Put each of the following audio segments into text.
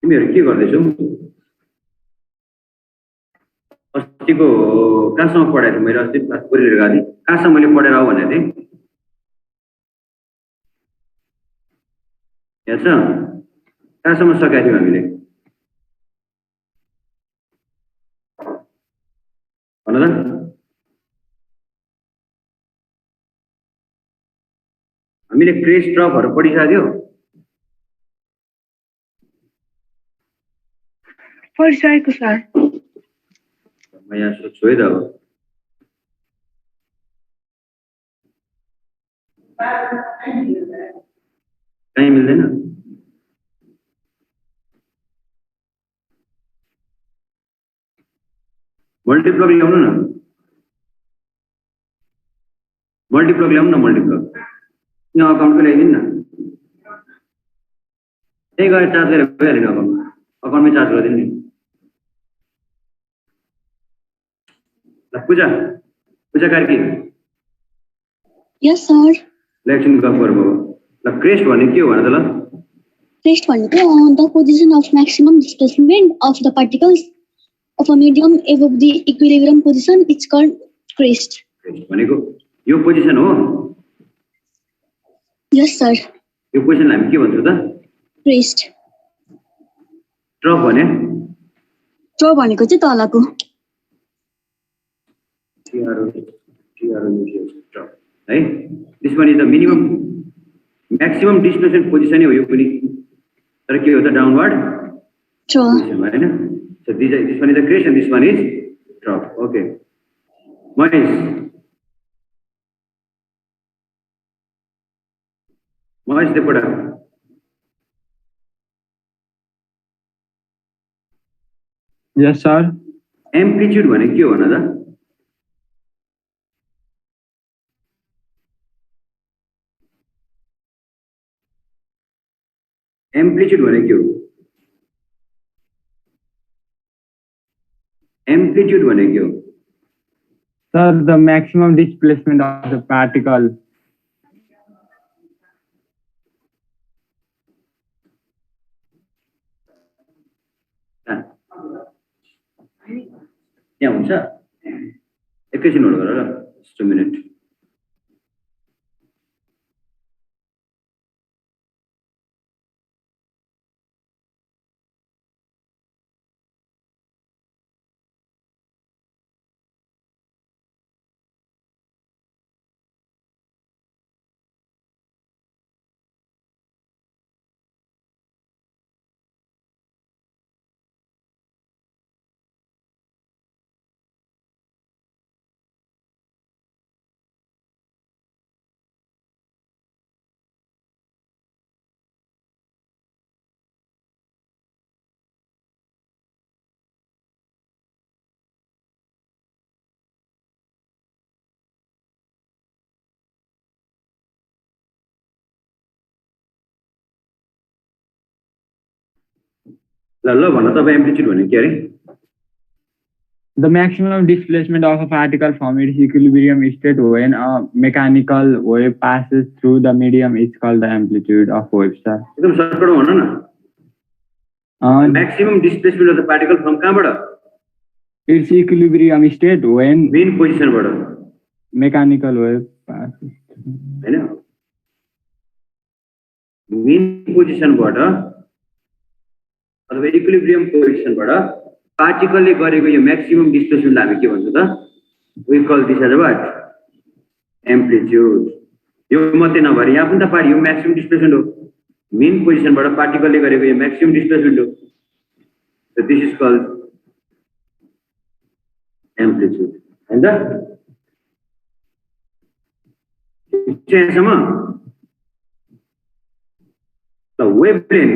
तिमीहरू के गर्दैछौ? अस्तिको कहाँसम्म पढाएको थिएँ मैले? अस्ति क्लास फोरेर गएको थिएँ, कहाँसम्म मैले पढेर आऊ भनेको थिएँ? याद छ? कहाँसम्म सकेका थियौँ हामीले? भन त। हामीले क्रेस्ट ड्रपहरू पढिसक्यो? पढिसकेको सर। म यहाँ सोध्छु है त अब। कहीँ मिल्दैन? मल्टिप्लग ल्याउनु न, मल्टिप्लग ल्याउनु न, मल्टिप्लग यहाँ अकाउन्टको ल्याइदिनु न। त्यही गएर चार्ज गरेर भइहाल्यो नि, अकाउन्टमै चार्ज गरिदिनु नि। ल पूजा, पूजा कार्की। यस सर। ल एकछिन गफ गरौँ अब। ल क्रेस्ट भन्ने के हो भन त ल? क्रेस्ट भनेको the position of maximum displacement of the particles of a medium above the equilibrium position it's called crest. Crest भनेको यो पोजिसन हो? Yes sir. यो पोजिसनलाई हामी के भन्छौँ त? क्रेस्ट। ट्रप भने? ट्रप भनेको चाहिँ तलको। ट्रप है। This one is the minimum maximum displacement position हो यो पनि। तर के हो त? डाउनवर्ड पोजिसन हैन? So this one is the crest and this one is trough. Okay Mahesh, Mahesh Devkota. Yes sir. Amplitude भने के हो भन त? एम्प्लिट्युड भने के हो? एम्प्लिट्युड भने के हो? Sir, the maximum displacement of the particle. यहाँ हुन्छ? एकैछिन होल्ड गर ल, जस्ट अ मिनट। ल भन तपाईँ एम्प्लिट्युड भने के अरे? The maximum displacement of a particle from its equilibrium state when a mechanical wave passes through the medium is called the amplitude of wave, sir. एकदम सर्टकट भन न। maximum displacement of the particle from कहाँबाट? Its equilibrium state when mean पोजिसनबाट mechanical wave passes हैन? Mean पोजिसनबाट अथवा equilibrium पोजिसनबाट पार्टिकलले गरेको यो म्याक्सिमम डिस्प्लेसमेन्टलाई हामी के भन्छ त? We call this as what? Amplitude. यो मात्रै नभएर यहाँ पनि त पार्टी यो म्याक्सिमम डिस्प्लेसमेन्ट हो। मेन पोजिसनबाट पार्टिकलले गरेको यो म्याक्सिमम डिस्प्लेसमेन्ट हो। So this is called amplitude हैन त? यहाँसम्म त वेभलेन्थ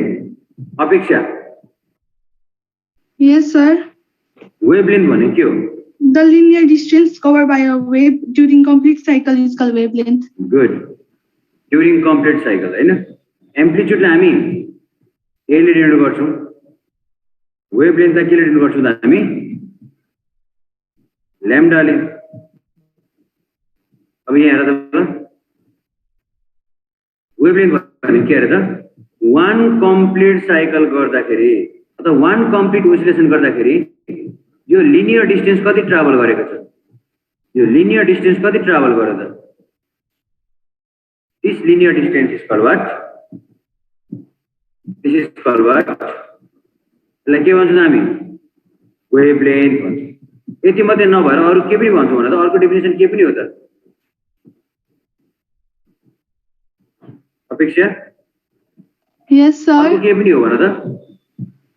अपेक्षा। Yes, sir. वेभलेन्थ भने के हो? The linear distance covered by a wave during complete cycle is called wavelength. Good. During complete cycle, हैन? एम्प्लिट्युडलाई हामी एले डिनोट गर्छौं, वेभलेन्थलाई केले डिनोट गर्छौं त हामी? ल्याम्डाले। अब यहाँ हेर त वेभलेन्थ भने के अरे त? 1 कम्प्लिट साइकल गर्दाखेरि अथवा वान कम्प्लिट ओसिलेसन गर्दाखेरि यो लिनियर डिस्टेन्स कति ट्राभल गरेको छ, यो लिनियर डिस्टेन्स कति ट्राभल गर्यो त, this linear distance is called what, this is called what, यसलाई के भन्छौँ हामी, वेभलेन्थ भन्छौँ। यति मात्रै नभएर अरू के पनि भन्छौँ भने त अर्को डेफिनेसन के पनि हो त अपेक्षा, Yes, sir. अर्को के पनि हो भन त,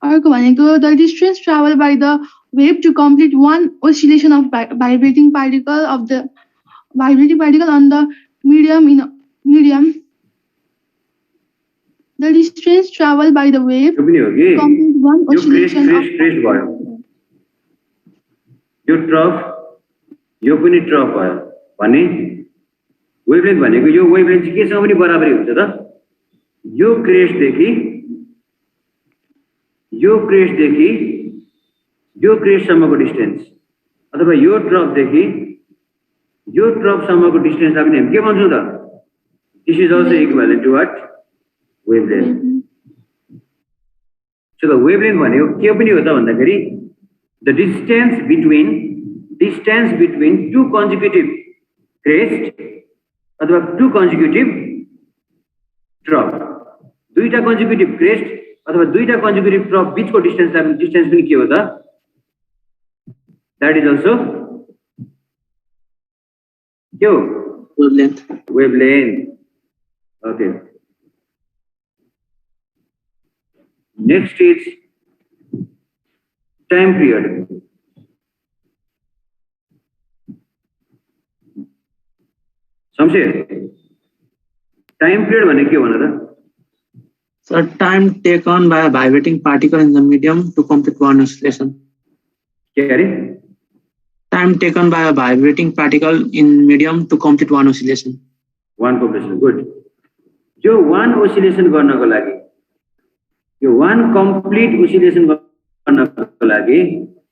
अर्को भनेको the distance traveled by the wave to complete one oscillation of vibrating particle on the medium. The distance traveled by the wave त्यो पनि हो कि to complete one यो crest oscillation of crest crest भयो, यो ट्रफ यो पनि ट्रफ भयो भने वेभलेन्थ भनेको यो वेभलेन्थ चाहिँ केसँग पनि बराबरी हुन्छ त, यो क्रेस्टदेखि यो क्रेस्टसम्मको डिस्टेन्स अथवा यो ट्रफदेखि यो ट्रफसम्मको डिस्टेन्सलाई पनि हामी के भन्छौँ त, this is also equivalent to what, wavelength. So the wavelength भनेको के पनि हो त भन्दाखेरि the distance between two consecutive crest अथवा टु कन्जिक्युटिभ ट्रफ, दुईटा कन्जिक्युटिभ क्रेस्ट अथवा दुईटा कन्जिक्युटिभ ट्रफ बिचको डिस्टेन्स पनि के हो त, द्याट इज अल्सो के हो, wavelength. Okay, next is time period. Shamsher, time period भने के हो भन त? So time taken by a vibrating particle in the medium to complete one oscillation. के अरे? Time taken by a vibrating particle in medium to complete one oscillation. One complete, good. यो one oscillation गर्नको लागि, यो one complete oscillation गर्नको लागि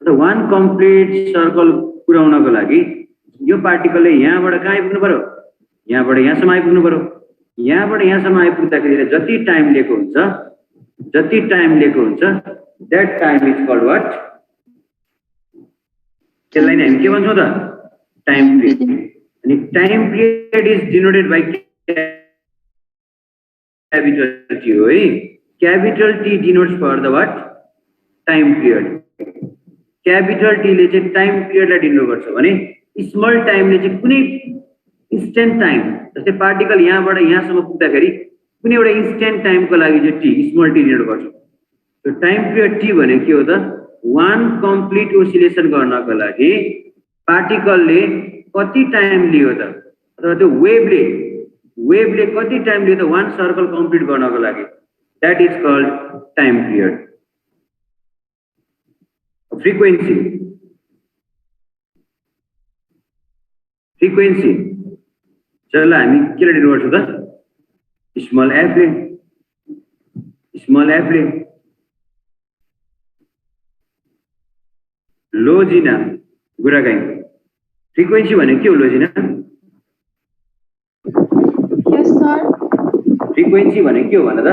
अथवा one complete circle पुर्याउनको लागि यो पार्टिकलले यहाँबाट कहाँ आइपुग्नु पर्यो, यहाँबाट यहाँसम्म आइपुग्नु पर्यो, यहाँबाट यहाँसम्म आइपुग्दाखेरि जति टाइम लिएको हुन्छ that time is called what, त्यसलाई नै हामी के भन्छौँ त, टाइम पिरियड। अनि time period is denoted by capital T हो है, capital T denotes for the what, time period. Capital टीले चाहिँ टाइम पिरियडलाई डिनोट गर्छ भने स्मल टाइमले चाहिँ कुनै इन्स्टेन्ट टाइम, जस्तै पार्टिकल यहाँबाट यहाँसम्म पुग्दाखेरि कुनै एउटा इन्स्टेन्ट टाइमको लागि चाहिँ टी, स्मल टी डिनोट गर्छ। त्यो टाइम पिरियड टी भनेको के हो त, वान कम्प्लिट ओसिलेसन गर्नको लागि पार्टिकलले कति टाइम लियो त, अथवा त्यो वेभले कति टाइम लियो त वान सर्कल कम्प्लिट गर्नको लागि, that is called time period. Frequency जसलाई हामी केले डिनोट गर्छौँ त, स्मल एफले। लोजिना गुरागाई, फ्रिक्वेन्सी भनेको के हो लोजिना? Yes, sir. फ्रिक्वेन्सी भनेको के हो भन त?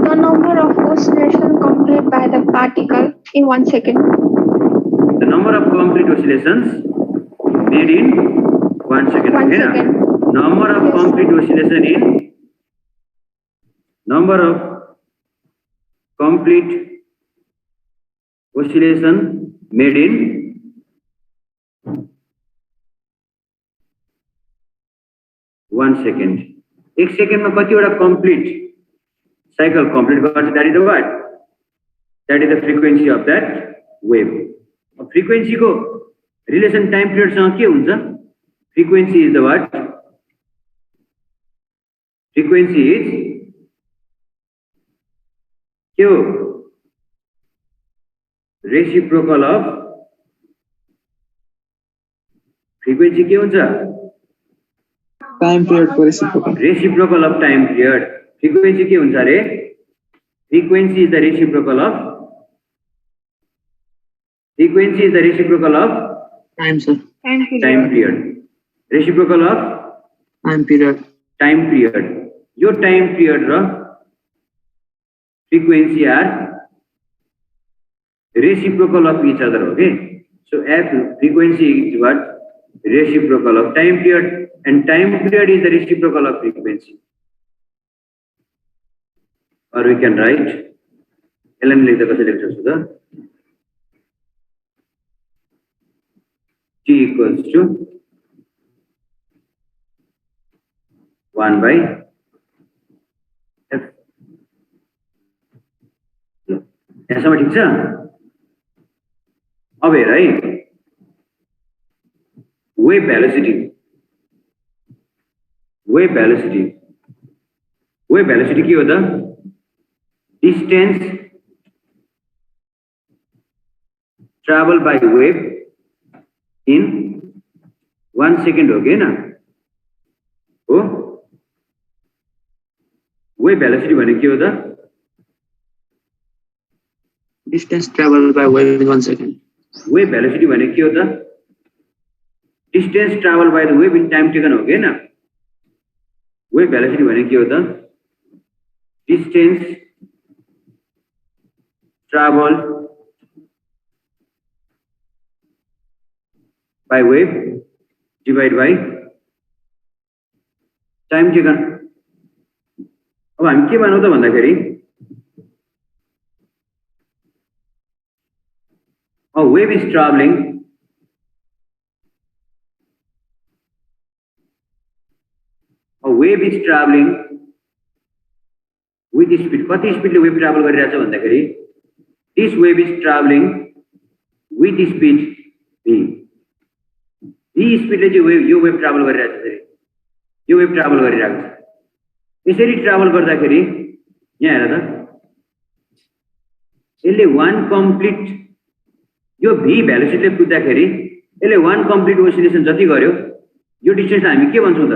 The number of oscillations completed by the particle in 1 second. The number of complete oscillations made in 1 second. 1 second. Number of Yes. complete oscillation in number of complete oscillation made in 1 second. 1 second में कतिवटा complete cycle complete गर्छ, that is the what? That is the frequency of that wave. Frequency को relation time period सँग के हुन्छ? Frequency is the what? Frequency is के हो? Reciprocal of frequency के हुन्छ? Time period को reciprocal. Reciprocal of time period. Frequency के हुन्छ रे? Frequency is the reciprocal of Time, sir. Time period. time period. Reciprocal of Time period. time period. यो time period र frequency are reciprocal of each other. Okay, so f frequency is what? Reciprocal of time period, and time period is the reciprocal of frequency. Or we can write ln लेख्दा कसरी लेख्छौ त t equals to 1 by f. यहाँसम्म ठिक छ? अब हेर है, wave velocity के हो त? Distance traveled by wave in 1 second हो गएन हो? wave velocity भने के हो त? Distance traveled by wave in 1 second. wave velocity भने के हो त? Distance traveled by the wave in time taken हो गएन? wave velocity भने के हो त? Distance traveled by wave divided by time taken. अब हामी के मानौ त भन्दाखेरि a wave is traveling with speed. कति स्पिडले वेभ ट्राभल गरिरहेछ भन्दाखेरि this wave is traveling with speed v. v स्पिडले चाहिँ यो वेभ ट्राभल गरिरहेछ, फेरि यो वेभ ट्राभल गरिरहेको छ. यसरी ट्राभल गर्दाखेरि यहाँ हेर त, यसले वान कम्प्लिट यो v भेलोसिटीले कुद्दाखेरि यसले वान कम्प्लिट ओसिलेसन जति गर्यो यो डिस्टेन्स हामी के भन्छौँ त?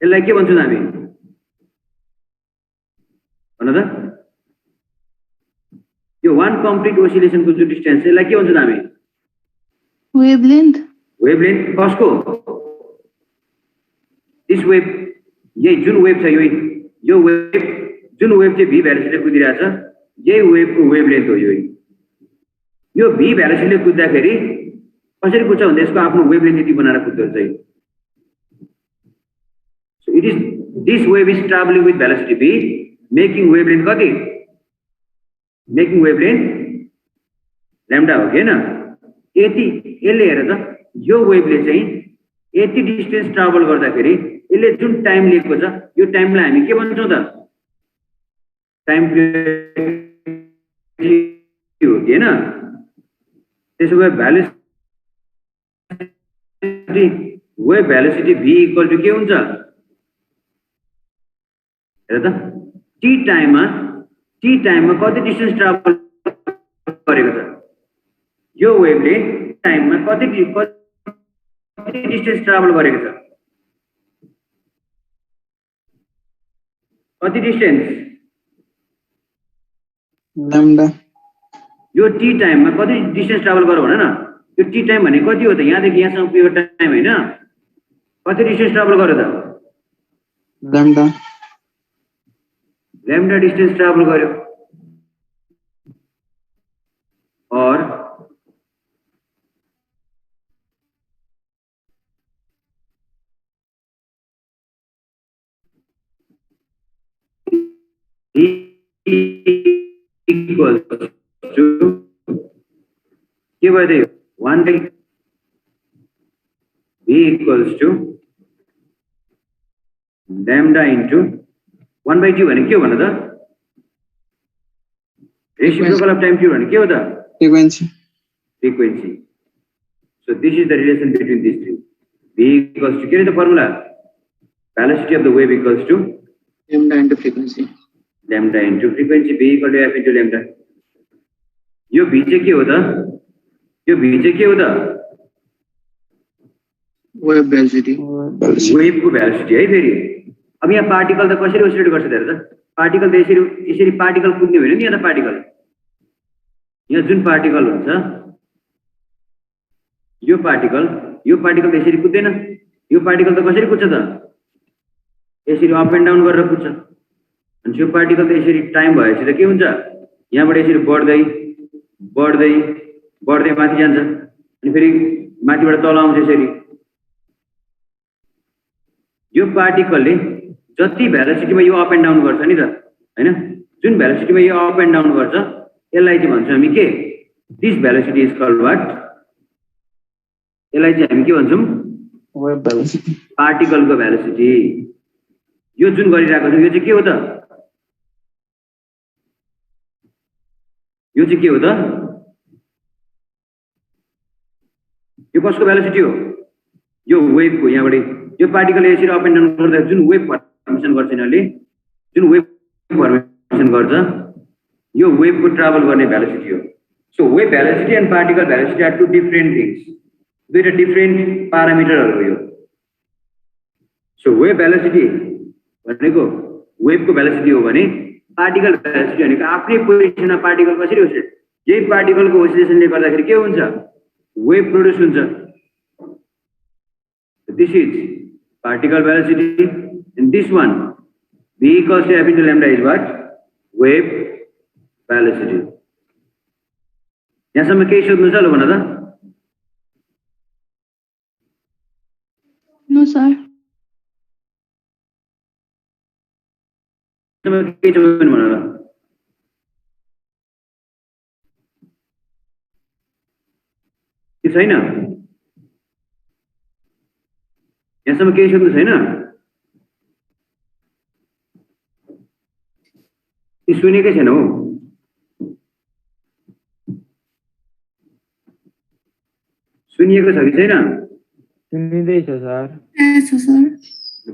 यसलाई के भन्छौँ हामी? भन त, यो वान कम्प्लिट ओसिलेसनको जो डिस्टेन्स यसलाई के भन्छौँ हामी? Wavelength. वेभलेन्थ. कसको? दिस वेभ, यही जुन वेभ छ, यो वेभ जुन वेभ चाहिँ v भेलोसिटीले कुदिरहेछ यही वेभको वेभलेन्थ हो. यो v भेलोसिटीले कुद्दाखेरि कसरी कुद्छ भन्दा यसको आफ्नो वेभलेन्थ यति बनाएर कुद्दो रहेछ. So it is, this wave is traveling with velocity v, making wavelength कति? Making wavelength lambda हो हैन? यति यसले हेर त, यो वेभले चाहिँ यति डिस्टेन्स ट्राभल गर्दाखेरि यसले जुन टाइम लिएको छ यो टाइमलाई हामी के भन्छौँ त? टाइम हो हैन? त्यसो भए wave velocity v equal to के हुन्छ? हेर त, टी टाइममा कति डिस्टेन्स ट्राभल गरेको छ? यो वेभले टाइममा कति डिस्टेन्स ट्राभल गरेको छ? कति डिस्टेन्स? Lambda. यो टी टाइममा कति डिस्टेन्स ट्राभल गर्यो भन न? यो टी टाइम भने कति हो त? यहाँदेखि यहाँसम्म यो टाइम हैन? कति डिस्टेन्स ट्राभल गर्यो त? Lambda. लैम्डा डिस्टेंस ट्रैवल करो और equal to क्या बात है 1 by v equals to lambda into 1 by t भने के हो भन त? रेसिप्रोकल अफ टाइम t भने के हो त? Frequency. So this is the relation between these three. V equals to, क्या है the formula? Velocity of the wave equals to Lambda into frequency. lambda into frequency. V equal to f into lambda. यो v चाहिँ के हो त? यो v चाहिँ के हो त? Wave velocity. वेभ को भेलोसिटी है. फेरि अब यहाँ पार्टिकल त कसरी ओसिलेट गर्छ त? हेर त, पार्टिकल त यसरी पार्टिकल कुद्ने होइन नि. यहाँ त पार्टिकल, यहाँ जुन पार्टिकल हुन्छ यो पार्टिकल त यसरी कुद्दैन. यो पार्टिकल त कसरी कुद्छ त? यसरी अप एन्ड डाउन गरेर कुद्छ. अनि त्यो पार्टिकल त यसरी टाइम भएपछि त के हुन्छ, यहाँबाट यसरी बढ्दै बढ्दै बढ्दै माथि जान्छ अनि फेरि माथिबाट तल आउँछ यसरी। यो पार्टिकलले जति भेलोसिटीमा यो अप एन्ड डाउन गर्छ नि त हैन, जुन भेलोसिटीमा यो अप एन्ड डाउन गर्छ यसलाई चाहिँ भन्छौँ हामी के, this velocity is called what, यसलाई चाहिँ हामी के भन्छौँ, Wave velocity. पार्टिकलको भेलोसिटी। यो जुन गरिरहेको छ यो चाहिँ के हो त, यो चाहिँ के हो त, यो कसको भेलोसिटी हो, यो वेभको। यहाँबाट यो पार्टिकल यसरी अप एन्ड डाउन गर्दा जुन वेभ फर्मेसन गर्छ यिनीहरूले, जुन वेभ फर्मेसन गर्छ यो वेभको ट्राभल गर्ने भेलोसिटी हो। So wave velocity and particle velocity are two different things, दुईटा डिफरेन्ट पारामिटरहरू हो यो। सो वेभ भेलोसिटी भनेको वेभको भेलोसिटी हो भने पार्टिकल भेलोसिटी भनेको आफ्नै पोजिसनमा पार्टिकल कसरी ओसिलेट, यही पार्टिकलको ओसिलेसनले गर्दाखेरि के हुन्छ, वेभ प्रोड्युस हुन्छ। This is particle velocity and this one v equals to f into lambda is what, wave velocity। यहाँसम्म केही सोध्नु छ ल भन त? No, sir. केही सोध्नु भन ल? के छैन? यहाँसम्म केही सोध्नु छैन? सुनेकै छैन हो? सुनिएको छ कि छैन? सुनिँदैछ सर। Yes, sir.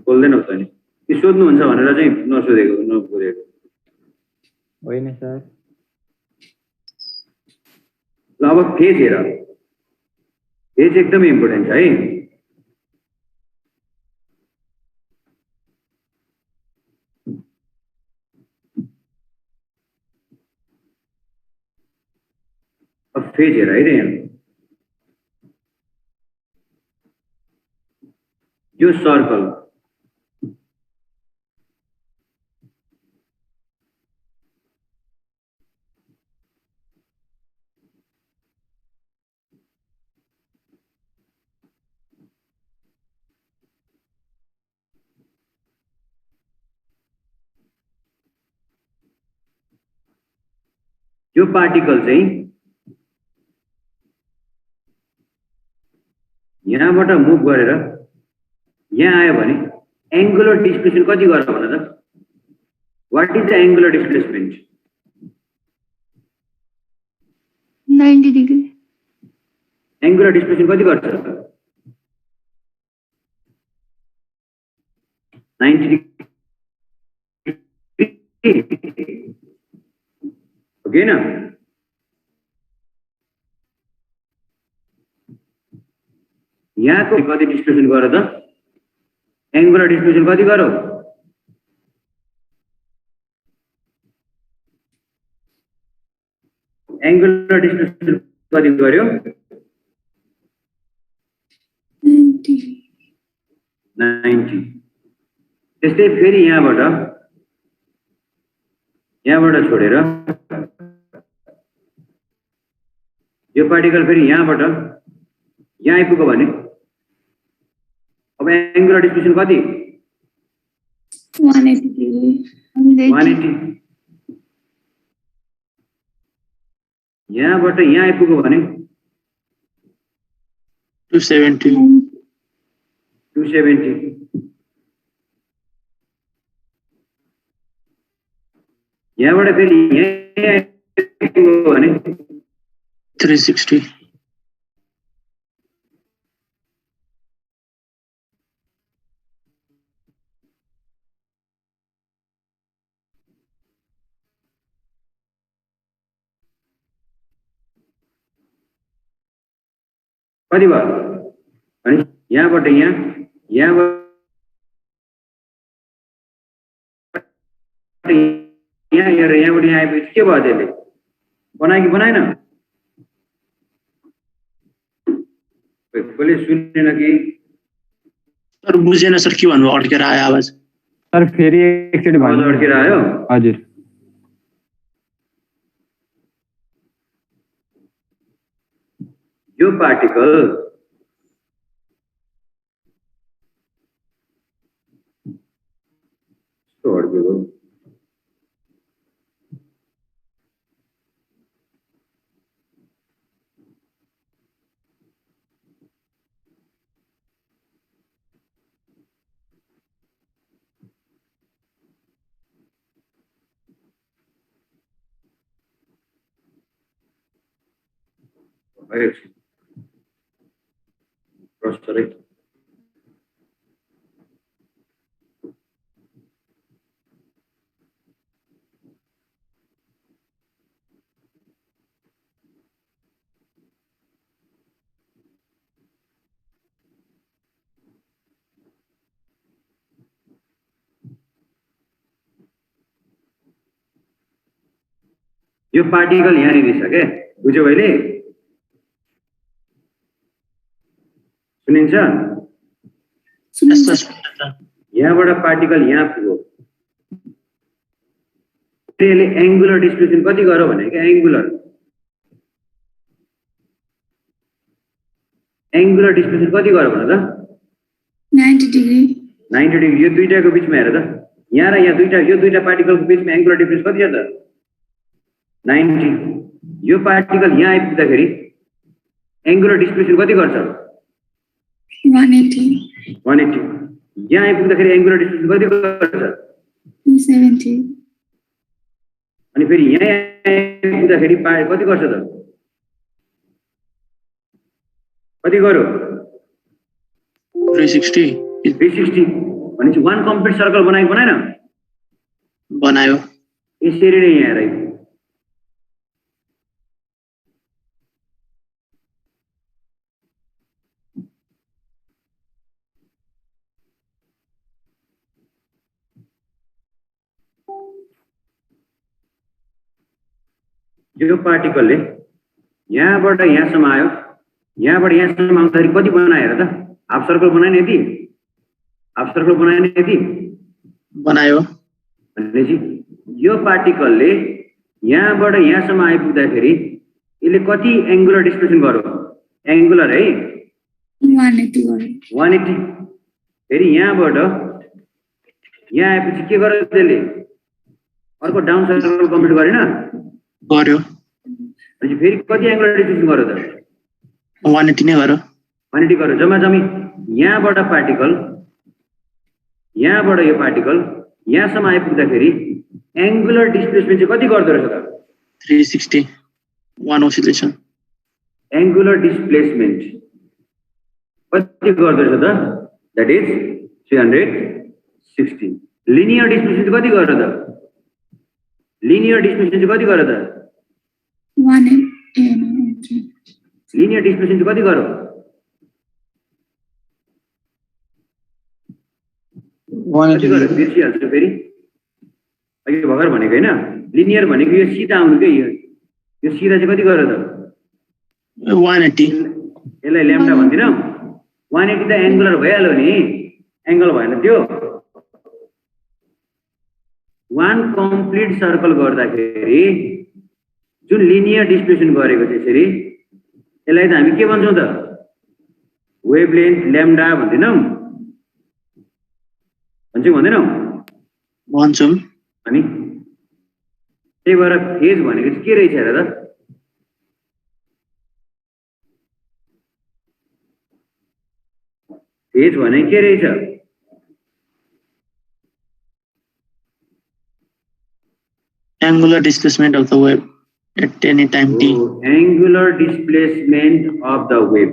बोल्दैन हो त नि, यो सोध्नुहुन्छ भनेर चाहिँ नसोधेको नबोलेको होइन सर। ल अब फेज हेर, फेज एकदमै इम्पोर्टेन्ट छ है। अब फेज हेर है, यहाँ यो सर्कल यो पार्टिकल चाहिँ यहाँबाट मुभ गरेर यहाँ आयो भने एंगुलर डिस्प्लेसमेन्ट कति गर्छ भन त? What is the angular displacement? 90 degree. Angular displacement कति गर्छ? 90 डिग्री ओके ना? यहाँको कति डिस्प्लेसमेन्ट गर त? एंगुलर डिस्प्लेसमेन्ट कति गरौ? एंगुलर डिस्प्लेसमेन्ट कति गर्यो? 90। त्यस्तै फेरि यहाँबाट छोडेर यो पार्टिकल फेरि यहाँबाट यहाँ आइपुग्यो भने अब एंगुलर डिस्प्लेसमेन्ट कति? 180 degree. 180। यहाँबाट यहाँ आइपुग्यो भने 270. 270। यहाँबाट फेरि यहाँ आइपुग्यो भने 360. कति भयो? अनि यहाँबाट यहाँ यहाँबाट यहाँ हेरेर यहाँबाट यहाँ आएपछि के भयो? त्यसले बनायो कि बनाएन? कसले सुनेन कि? सर बुझेन सर, के भन्नु, अड्केर आयो आवाज। सर फेरि एकचोटि आवाज अड्केर आयो? हजुर यो पार्टिकल अड्केको यो पार्टिकल यहाँनिर छ के, बुझ्यो भाइले? सुनिन्छ? Yes, sir. यहाँबाट पार्टिकल यहाँ पुग्यो, त्यसले एङ्गुलर डिस्प्लेसमेन्ट कति गर भने क्या, एङ्गुलर डिस्प्लेसमेन्ट कति गर भन त? 90 degree. 90 डिग्री। यो दुईटाको बिचमा हेर त, यहाँ र यहाँ यो दुईटा पार्टिकलको बिचमा एङ्गुलर डिफ्रेन्स कति छ त? 90। यो पार्टिकल यहाँ आइपुग्दाखेरि एङ्गुलर डिस्प्लेसमेन्ट कति गर्छ? 180. 180। यहाँ आइपुग्दाखेरि एङ्गुलर डिस्प्लेसमेन्ट कति गर्छ? 270. अनि फेरि यहाँ आइपुग्दाखेरि कति गर्छ त? कति गर्यो? 360 360। भनेपछि वान कम्प्लिट सर्कल बनायो बनाएन? बनायो। यसरी नै यहाँ आइपुग्यो। यो पार्टिकलले यहाँबाट यहाँसम्म आयो, यहाँबाट यहाँसम्म आउँदाखेरि कति बनायो त? हाफ सर्कल बनाएन? यति हाफ सर्कल बनाएन? यति बनायो। भनेपछि यो पार्टिकलले यहाँबाट यहाँसम्म आइपुग्दाखेरि यसले कति एङ्गुलर डिस्प्लेसमेन्ट गर्यो? एङ्गुलर है 180 गर्यो। 180। फेरि यहाँबाट यहाँ आएपछि के गर्यो त्यसले? अर्को डाउन सर्कल कम्प्लिट गरेन? गर्यो। अनि फेरि कति एङ्गुलर डिस्प्लेसमेन्ट गर्यो त? 180 नै गर्यो। 180 गर्यो। जम्मा जम्मी यहाँबाट पार्टिकल, यहाँबाट यो पार्टिकल यहाँसम्म आइपुग्दाखेरि एङ्गुलर डिस्प्लेसमेन्ट चाहिँ कति गर्दो रहेछ त? 360 1 oscillation। एङ्गुलर डिस्प्लेसमेन्ट कति गर्दो रहेछ त? That is 360। लिनियर डिस्प्लेसमेन्ट कति गर्यो त? लिनियर डिस्प्लेसमेन्ट कति गर्यो त? 180. लिनियर डिस्प्लेसमेन्ट कति गर्यो? 180 गर्यो? बिर्सिहाल्छु फेरि। अघि भर्खर भनेको होइन, लिनियर भनेको यो सिधा आउनु के, यो सिधा चाहिँ कति गर्यो त? 180। यसलाई ल्याम्डा भन्दिनँ। 180 त एङ्गुलर भइहाल्यो नि, एङ्गल भएन त्यो। वान कम्प्लिट सर्कल गर्दाखेरि जुन लिनियर डिस्प्लेसमेन्ट गरेको छ यसरी, यसलाई त हामी के भन्छौँ त? वेभलेन्थ ल्याम्डा भन्दैनौँ? भन्छौँ भन्दैनौँ? भन्छौँ। अनि त्यही भएर फेज भनेको चाहिँ के रहेछ हेर त? फेज भनेको के रहेछ? Angular displacement of the wave at any time t। Angular displacement of the wave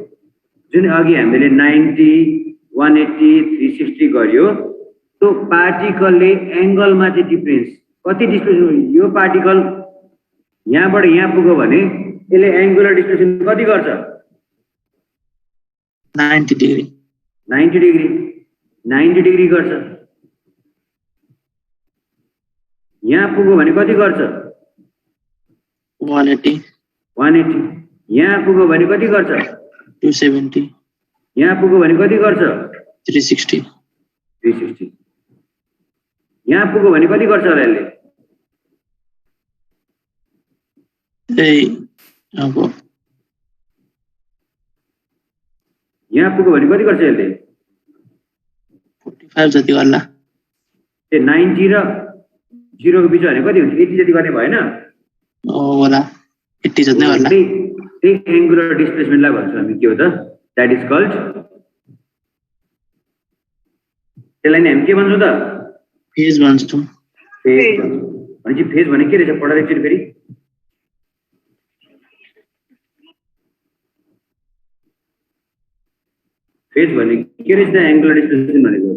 जुन अघि हामीले 90, 180, 360 गर्यो, त्यो पार्टिकलले एङ्गलमा चाहिँ डिफ्रेन्स कति डिस्प्लेसमेन्ट? यो पार्टिकल यहाँबाट यहाँ पुग्यो भने यसले एङ्गुलर डिस्प्लेसमेन्ट कति गर्छ? 90 degree। 90 डिग्री। 90 डिग्री गर्छ। यहाँ पुग्यो भने कति गर्छ? 180। 180। यहाँ पुग्यो भने कति गर्छ? 270। यहाँ पुग्यो भने कति गर्छ? 360। 360। यहाँ पुग्यो भने कति गर्छ होला यसले? अब यहाँ पुग्यो भने कति गर्छ यसले? 45 जति गर्ला। ए 90 र 0 को बिच भने कति हुन्छ? 80 जति गर्ने भएन? होला 80 जति नै गर्ला। त्यही एंगुलर डिस्प्लेसमेन्टलाई भन्छौँ हामी के हो त? दैट इज कॉल्ड, त्यसलाई नि हामी के भन्छौँ त? फेज भन्छौँ। फेज भनेपछि फेज भने के रहेछ? पढाएर एकचोटि फेरि। फेज भने के रहेछ त? एंगुलर डिस्प्लेसमेन्ट भनेको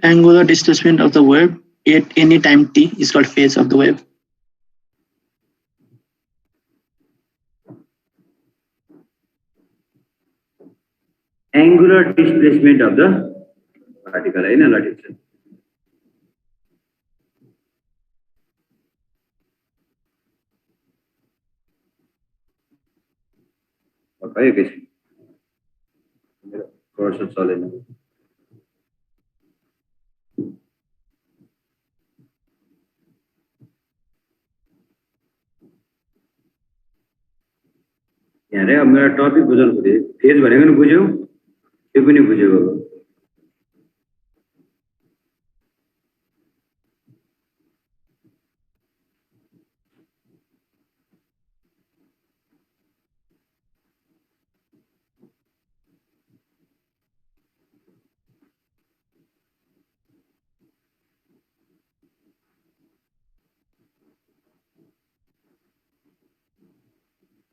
Angular displacement of the wave at any time t is called phase of the wave. Angular displacement of the particle हैन? ल ठिक छ। भयो एकैछिन, मेरो कर्सर चलेन। यहाँ रे अब मेरो टपिक बुझ्नु पर्यो। फेज भनेको नि बुझ्यौ, त्यो पनि बुझ्यौ।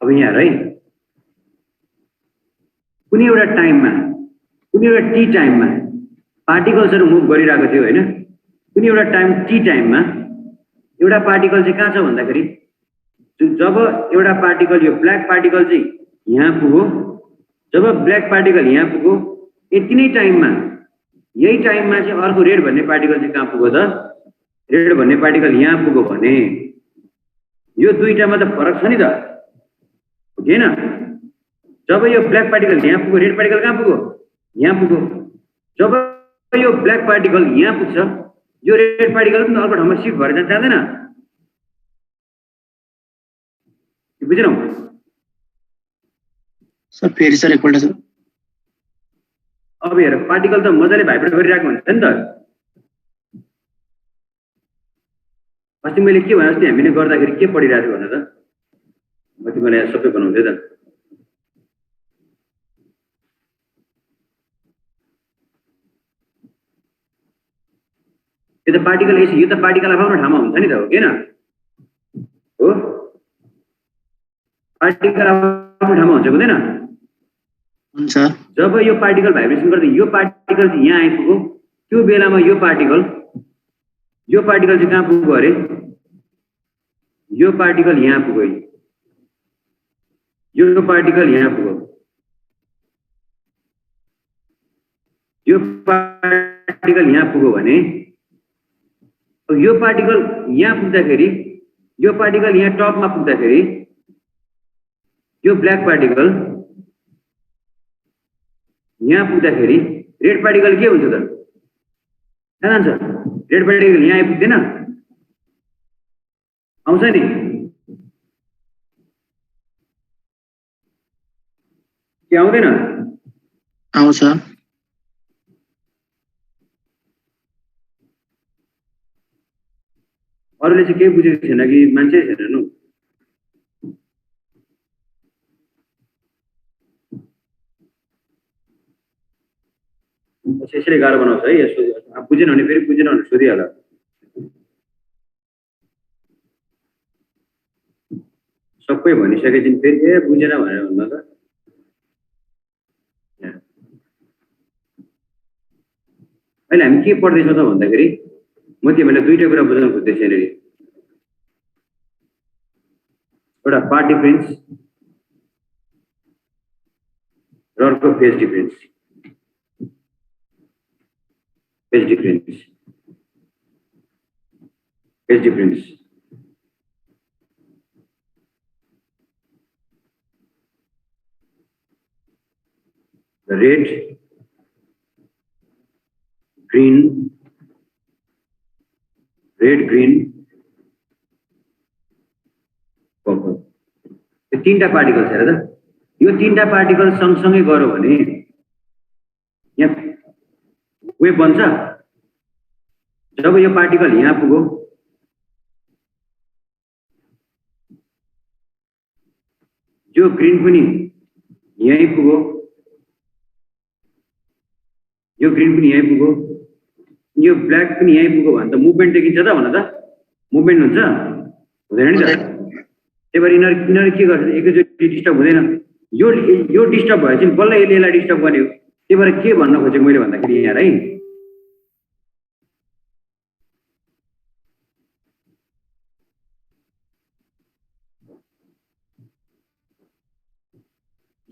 अब यहाँ है कुनै एउटा टाइममा, कुनै एउटा टी टाइममा पार्टिकल्सहरु मुभ गरिरहेको थियो हैन? कुनै एउटा टाइम टी टाइममा एउटा पार्टिकल चाहिँ कहाँ छ भन्दाखेरि, जब एउटा पार्टिकल, यो ब्ल्याक पार्टिकल चाहिँ यहाँ पुग्यो, जब ब्ल्याक पार्टिकल यहाँ पुग्यो, यति नै टाइममा, यही टाइममा चाहिँ अर्को रेड भन्ने पार्टिकल चाहिँ कहाँ पुग्यो त? रेड भन्ने पार्टिकल यहाँ पुग्यो भने यो दुईटामा त फरक छ नि त, हो कि हैन? जब यो ब्ल्याक पार्टिकल यहाँ पुग्यो, रेड पार्टिकल कहाँ पुग्यो? यहाँ पुग्यो। जब यो ब्ल्याक पार्टिकल यहाँ पुग्छ, यो रेड पार्टिकल पनि अर्को ठाउँमा शिफ्ट भएर जाँदैन? बुझ्यौ? सर फेरि सर एकपल्ट सर। अब हेर, पार्टिकल त मजाले भाइब्रेट गरिरहेको हुन्छ नि त। अस्ति मैले के भने अस्ति हामीले गर्दाखेरि के पढिरहेको थियो भने त, म तिमीलाई यहाँ सबै बनाउँदै त। यो त पार्टिकल, यो त पार्टिकल आफ्नो ठाउँमा हुन्छ नि त, हो कि हैन? हो, पार्टिकल आफ्नो ठाउँमा हुन्छ हुँदैन? हुन्छ। जब यो पार्टिकल भाइब्रेसन गर्दै यो पार्टिकल चाहिँ यहाँ आइपुग्यो, त्यो बेलामा यो पार्टिकल चाहिँ कहाँ पुग्यो अरे? यो पार्टिकल यहाँ पुग्यो, यो पार्टिकल यहाँ पुग्यो, यो पार्टिकल यहाँ पुग्यो भने यो पार्टिकल यहाँ पुग्दाखेरि, यो पार्टिकल यहाँ टपमा पुग्दाखेरि, यो ब्ल्याक पार्टिकल यहाँ पुग्दाखेरि रेड पार्टिकल के हुन्छ त? कहाँ जान्छ? रेड पार्टिकल यहाँ आइपुग्दैन? आउँछ नि? के आउँदैन? आउँछ। अरूले चाहिँ केही बुझेको छैन कि मान्छे छैनन्? यसरी गाह्रो बनाउँछ है। यसो बुझेन भने फेरि बुझेन भने सोधिहाल। सबै भनिसकेपछि फेरि ए बुझेन भनेर भन्नु त। अहिले हामी के पढ्दैछौँ त भन्दाखेरि, म तिमीलाई दुईटा कुरा बुझाउन खोज्दैछु यहाँनिर। एउटा पार्ट डिफरेन्स र अर्को phase difference. Phase difference, phase difference. The red, green red green purple यो तीनटा पार्टिकल छ हेर त यो तीनटा पार्टिकल सँगसँगै गऱ्यो भने यहाँ वेभ बन्छ जब यो पार्टिकल यहाँ पुग्यो यो ग्रीन पनि यहीँ पुग्यो यो ग्रीन पनि यहीँ पुग्यो यो ब्ल्याक पनि यहीँ पुग्यो भने त मुभमेन्ट देखिन्छ त भन त मुभमेन्ट हुन्छ हुँदैन नि त त्यही भएर यिनीहरू के गर्छ एकैचोटि डिस्टर्ब हुँदैन यो डिस्टर्ब भएपछि बल्ल यसलाई डिस्टर्ब गर्ने हो त्यही भएर के भन्न खोजेको मैले भन्दाखेरि यहाँ है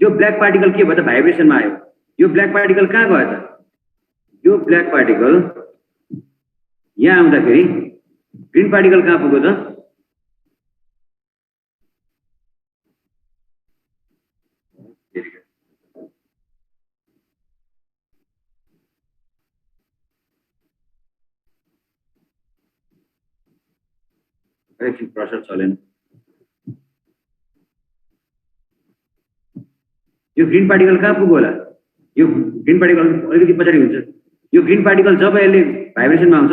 यो ब्ल्याक पार्टिकल के भयो त भाइब्रेसनमा आयो यो ब्ल्याक पार्टिकल कहाँ गयो त यो ब्ल्याक पार्टिकल यहाँ आउँदाखेरि ग्रीन पार्टिकल कहाँ पुग्यो त एकछिन प्रोसेस चलेन यो ग्रीन पार्टिकल कहाँ पुग्यो होला यो ग्रीन पार्टिकल अलिकति पछाडि हुन्छ यो ग्रीन पार्टिकल जब यसले भाइब्रेसनमा आउँछ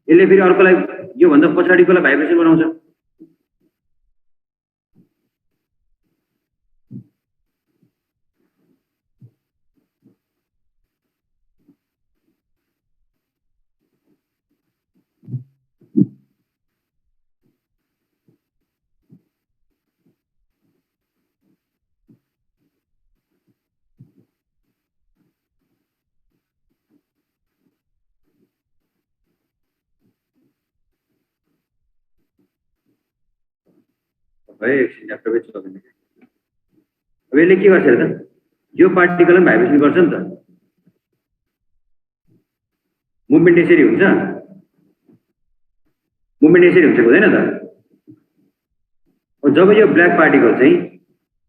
यसले फेरि अर्कोलाई योभन्दा पछाडिकोलाई भाइब्रेसन बनाउँछ है एकछिन ल्यापटपै चल्दैन अब यसले के गर्छ हेर त यो पार्टिकल पनि भाइब्रेसन गर्छ नि त मुभमेन्ट यसरी हुन्छ मुभमेन्ट यसरी हुन्छ हुँदैन त जब यो ब्ल्याक पार्टिकल चाहिँ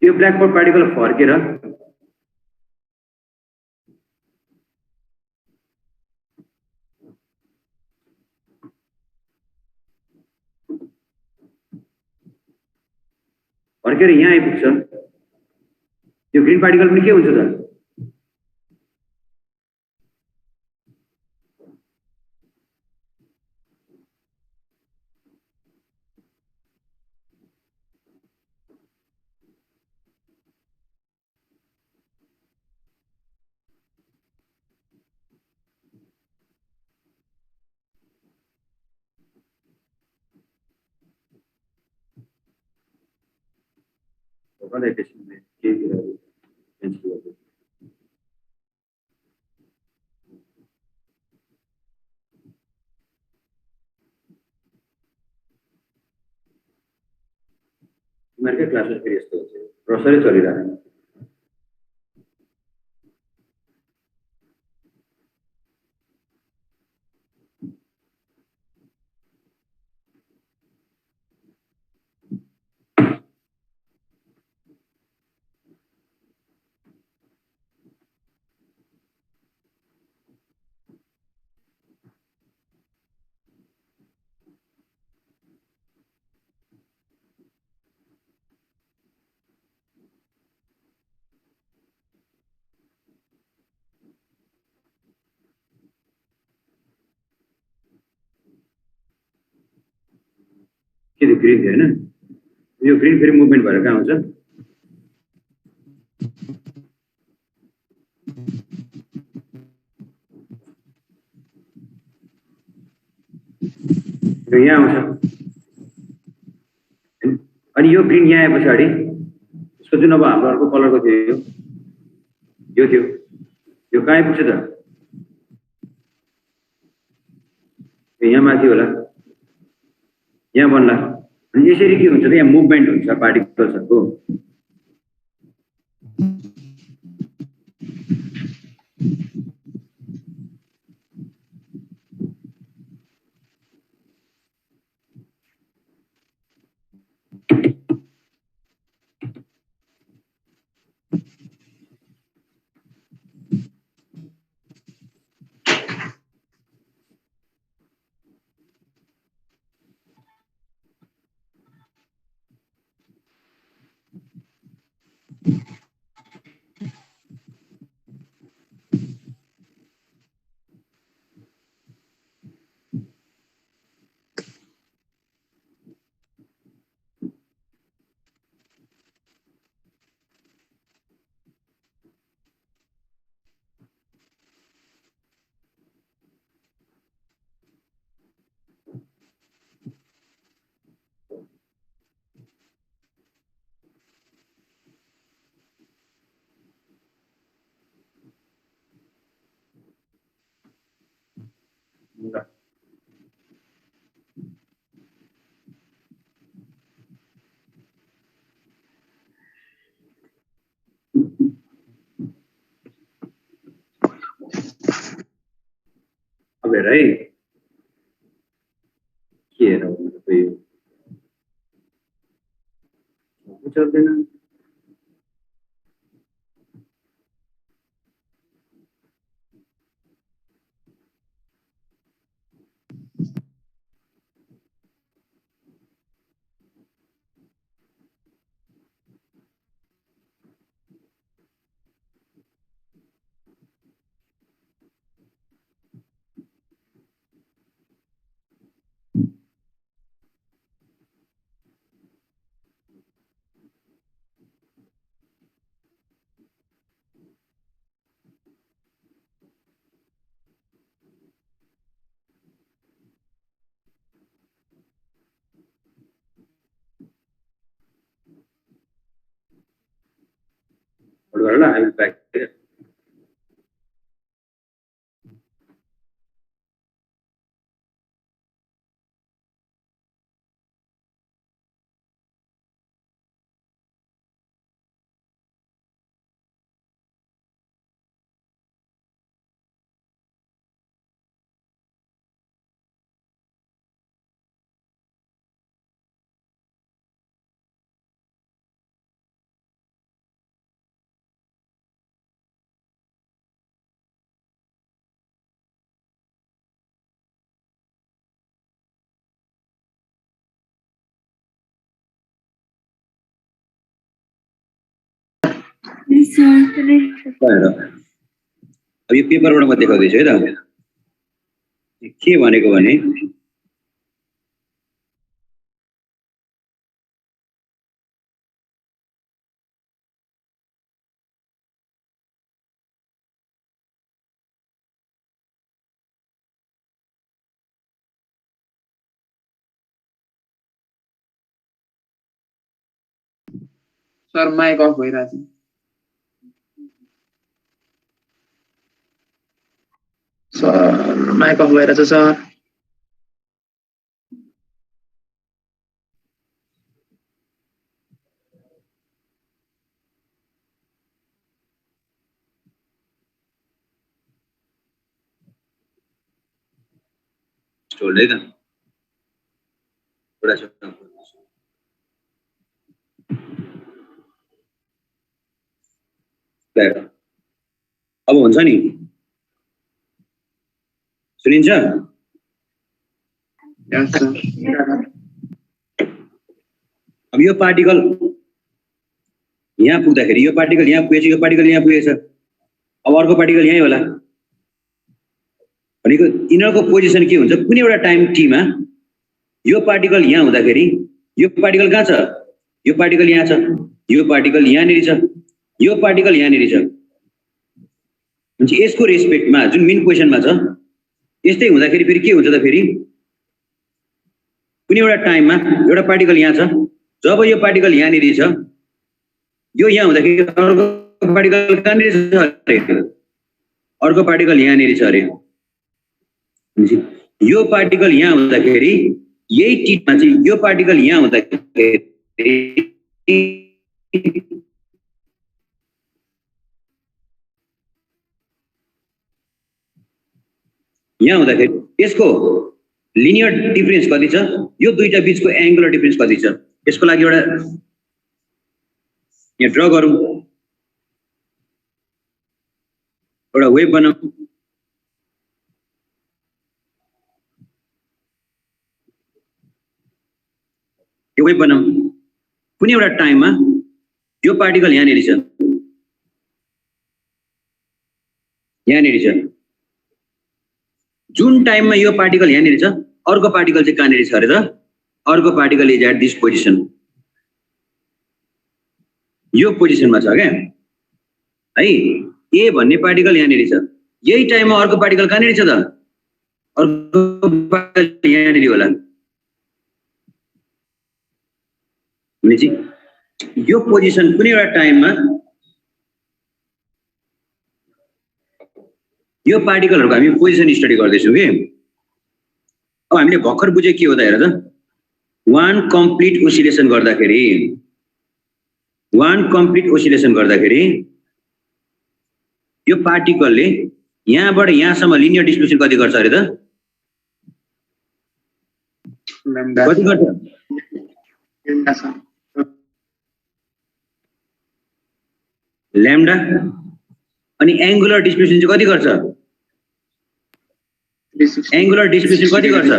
यो ब्ल्याक पार्टिकल फर्केर फर्केर यहाँ आइपुग्छ यो ग्रीन पार्टिकल पनि के हुन्छ त कतै एकछिन के क्यान्सल गर्छु तिमीहरूकै क्लासमा फेरि यस्तो हुन्छ प्रोसेसरै चलिरहेको के त्यो ग्रिन थियो होइन यो ग्रिन फेरि मुभमेन्ट भएर कहाँ आउँछ यो यहाँ आउँछ अनि यो ग्रिन यहाँ आए पछाडि यसको जुन अब हाम्रो अर्को कलरको थियो यो थियो यो कहाँ आइपुग्छ त यहाँ माथि होला यहाँ बन्ला अनि यसरी के हुन्छ त यहाँ मुभमेन्ट हुन्छ पार्टिकल्सहरुको अब हेर है के हेर यो चल्दैन I will back there. Yes, sir. अब यो पेपरबाट म देखाउँदैछु है त के भनेको भने सर माइक अफ भइरहेछ सर माइक अफ भइरहेछ सर स्टोर है त थोडा सा अब हुन्छ नि सुनिन्छ यस सर अब यो पार्टिकल यहाँ पुग्दाखेरि यो पार्टिकल यहाँ पुगेछ यो पार्टिकल यहाँ पुगेछ अब अर्को पार्टिकल यही होला भनेको यिनीहरूको पोजिसन के हुन्छ कुनै एउटा टाइम टीमा यो पार्टिकल यहाँ हुँदाखेरि यो पार्टिकल कहाँ छ यो पार्टिकल यहाँ छ यो पार्टिकल यहाँनिर छ यो पार्टिकल यहाँनिर छ भने यसको रेस्पेक्टमा जुन मेन पोजिसनमा छ यस्तै हुँदाखेरि फेरि के हुन्छ त फेरि कुनै एउटा टाइममा एउटा पार्टिकल यहाँ छ जब यो पार्टिकल यहाँनिर छ यो यहाँ हुँदाखेरि अर्को पार्टिकल कहाँनिर छ अरे अर्को पार्टिकल यहाँनिर छ अरे यो पार्टिकल यहाँ हुँदाखेरि यही टिटमा चाहिँ यो पार्टिकल यहाँ हुँदाखेरि यहाँ हुँदाखेरि यसको लिनियर डिफरेन्स कति छ यो दुईटा बीचको एंगुलर डिफरेन्स कति छ यसको लागि एउटा यहाँ ड्रा गरौँ एउटा वेभ बनाऊ यो वेभ बनाऊ कुनै एउटा टाइममा यो पार्टिकल यहाँनिर छ यहाँनिर छ जुन टाइममा यो पार्टिकल यहाँनिर छ अर्को पार्टिकल चाहिँ कहाँनिर छ अरे त अर्को particle is at this position यो पोजिसनमा छ क्या है ए भन्ने पार्टिकल यहाँनिर छ यही टाइममा अर्को पार्टिकल कहाँनिर छ त अर्को पार्टिकल यहाँनिर होला भनेपछि यो पोजिसन कुनै एउटा टाइममा यो पार्टिकलहरुको हामी पोजिसन स्टडी गर्दैछौँ कि अब हामीले भर्खर बुझे के हो त हेर त वान कम्प्लिट ओसिलेसन गर्दाखेरि यो पार्टिकलले यहाँबाट यहाँसम्म लिनियर डिस्प्लेसमेन्ट कति गर्छ अरे त? Lambda. कति गर्छ? Lambda, sir. ल्याम्डा। अनि एंगुलर डिस्प्लेसमेन्ट चाहिँ कति गर्छ? 360. एंगुलर डिस्प्लेसमेन्ट कति गर्छ?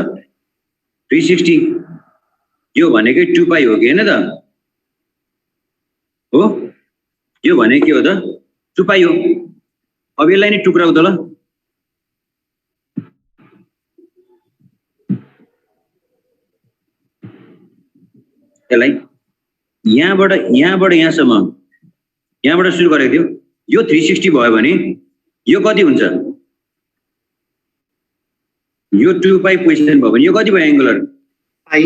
360। यो भनेकै 2 पाई हो कि हैन त? हो? यो भने के हो त? 2 पाई हो। अब यसलाई नि टुक्राउ त ल। यसलाई यहाँबाट यहाँसम्म यहाँबाट सुरु गरेको थियो। यो 360 भयो भने यो कति हुन्छ? यो 2 पाई पोजिसन भयो भने यो कति भयो एंगुलर? Pi.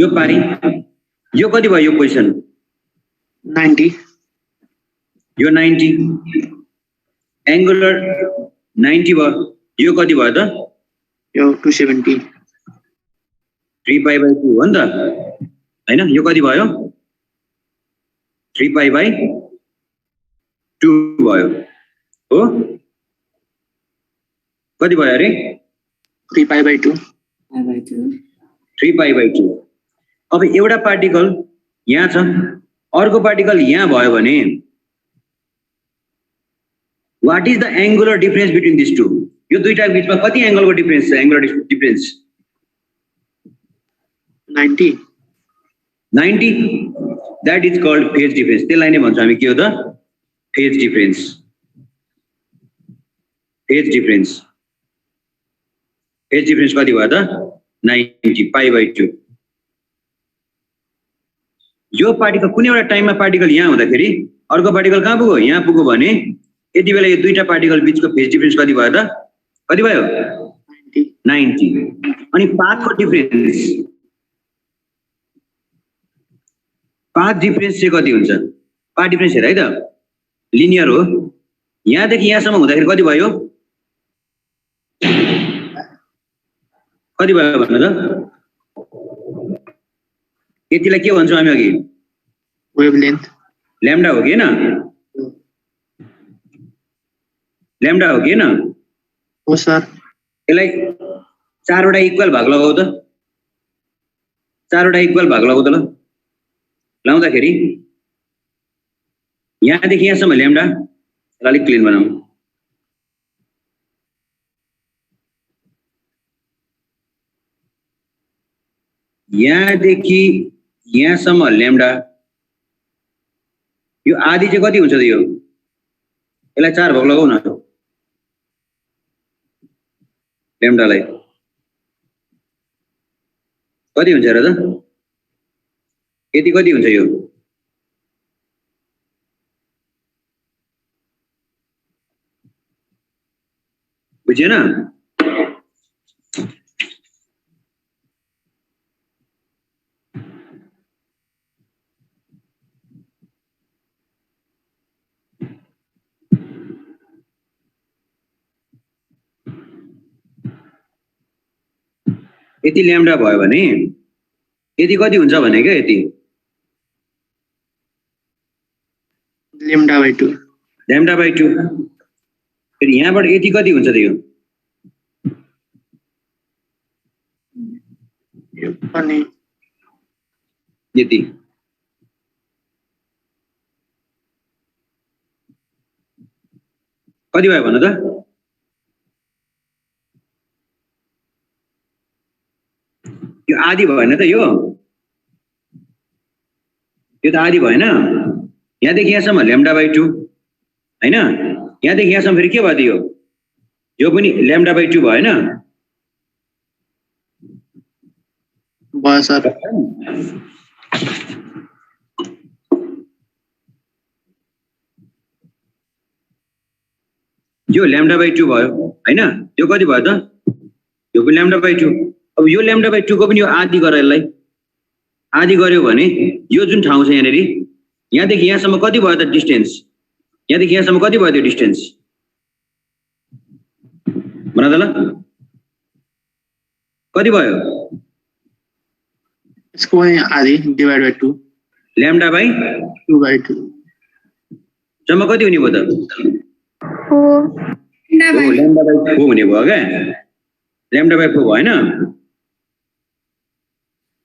यो पाई। यो कति भयो यो पोजिसन? 90. यो 90। एंगुलर 90 भयो। यो कति भयो त? Yo, 270. 3 पाई बाई 2 हो नि त हैन? यो कति भयो? 3 पाई बाई 2 भयो हो? कति भयो अरे? 3 pi by 2. 3 pi by 2। अब एउटा पार्टिकल यहाँ छ, अर्को पार्टिकल यहाँ भयो भने what is the angular difference between this two? यो दुईटा बीचमा कति एंगलको डिफरेंस छ? Angular difference 90. 90। That is called phase difference. त्यसलाई नै भन्छ हामी के हो त? Phase difference. Phase difference. Phase difference कति भयो त? 90 पाई बाई 2। यो पार्टिकल कुनै एउटा टाइममा पार्टिकल यहाँ हुँदाखेरि अर्को पार्टिकल कहाँ पुग्यो? यहाँ पुग्यो भने यति बेला यो दुईटा पार्टिकल बीचको फेज डिफरेंस कति भयो त? कति भयो? 90। अनि पाथको डिफरेंस, पाथ डिफरेंस चाहिँ कति हुन्छ? पाथ डिफरेंस हेर है त, लिनियर हो। यहाँदेखि यहाँसम्म हुँदाखेरि कति भयो? कति भयो भन्नु त? यतिलाई के भन्छौँ हामी अघि? Wavelength. ल्याम्डा हो कि हैन? ल्याम्डा हो कि हैन? Oh, sir. यसलाई 4 वटा इक्वल भाग लगाऊ त। 4 वटा इक्वल भाग लगाऊ त ल। लाउँदाखेरि यहाँदेखि यहाँसम्म ल्याम्डा, अलिक क्लिन बनाऊ। यहाँदेखि यहाँसम्म ल्याम्डा, यो आधी चाहिँ कति हुन्छ त? यो यसलाई 4 भाग लगाऊ न ल्याम्डालाई। कति हुन्छ र त? यति कति हुन्छ यो? बुझेन? यति ल्याम्डा भयो भने यति कति हुन्छ भने क्या? यति Lambda by 2. Lambda by 2। फेरि यहाँबाट यति कति हुन्छ त? यो Funny. यति कति भयो भन्नु त? यो आधी भएन त? यो त आधी भएन। यहाँदेखि यहाँसम्म ल्याम्डा बाई 2 हैन? यहाँदेखि यहाँसम्म फेरि के भयो त? यो पनि ल्याम्डा बाई 2 भएन? भयो सर। यो ल्याम्डा बाई 2 भयो हैन? यो कति भयो त? यो पनि ल्याम्डा बाई 2। अब यो ल्याम्डा बाई 2 को पनि यो आधी गर, यसलाई आधी गर्यो भने यो जुन ठाउँ छ यहाँनेरि, यहाँदेखि यहाँसम्म कति भयो त डिस्टेन्स? यहाँदेखि यहाँसम्म कति भयो त्यो डिस्टेन्स? भन त ल, कति भयो? इसको आधी divide by 2। Lambda by 2 by 2। जम्मा कति हुने भयो त? 4 lambda हो by ल्याम्डा बाई 4 हुने भयो क्या ल्याम्डा बाई 4 भएन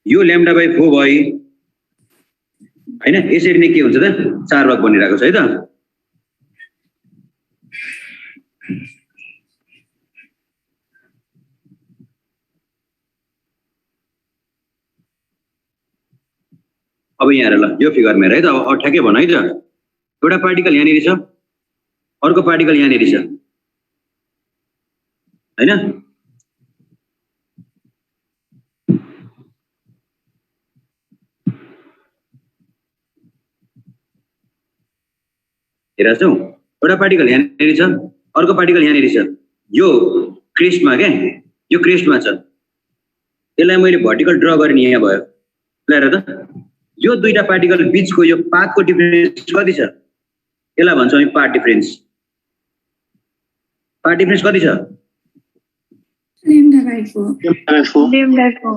यो ल्याम्डा बाई 4 भयो हैन यसरी नै के हुन्छ त 4 भाग बनिरहेको छ है त अब यहाँ हेर ल यो फिगरमा हेर है त अब ठ्याक्कै भन है त एउटा पार्टिकल यहाँनिर छ अर्को पार्टिकल यहाँनिर छ हैन हेर्छौ एउटा पार्टिकल यहाँनिर छ अर्को पार्टिकल यहाँनिर छ यो क्रेस्टमा के यो क्रेस्टमा छ यसलाई मैले भर्टिकल ड्रा गर्ने यहाँ भयो ल हेर त यो दुईटा पार्टिकल बीचको यो पाथको डिफरेन्स कति छ यसलाई भन्छौँ हामी पाथ डिफरेन्स कति छ lambda by 4. Lambda by 4.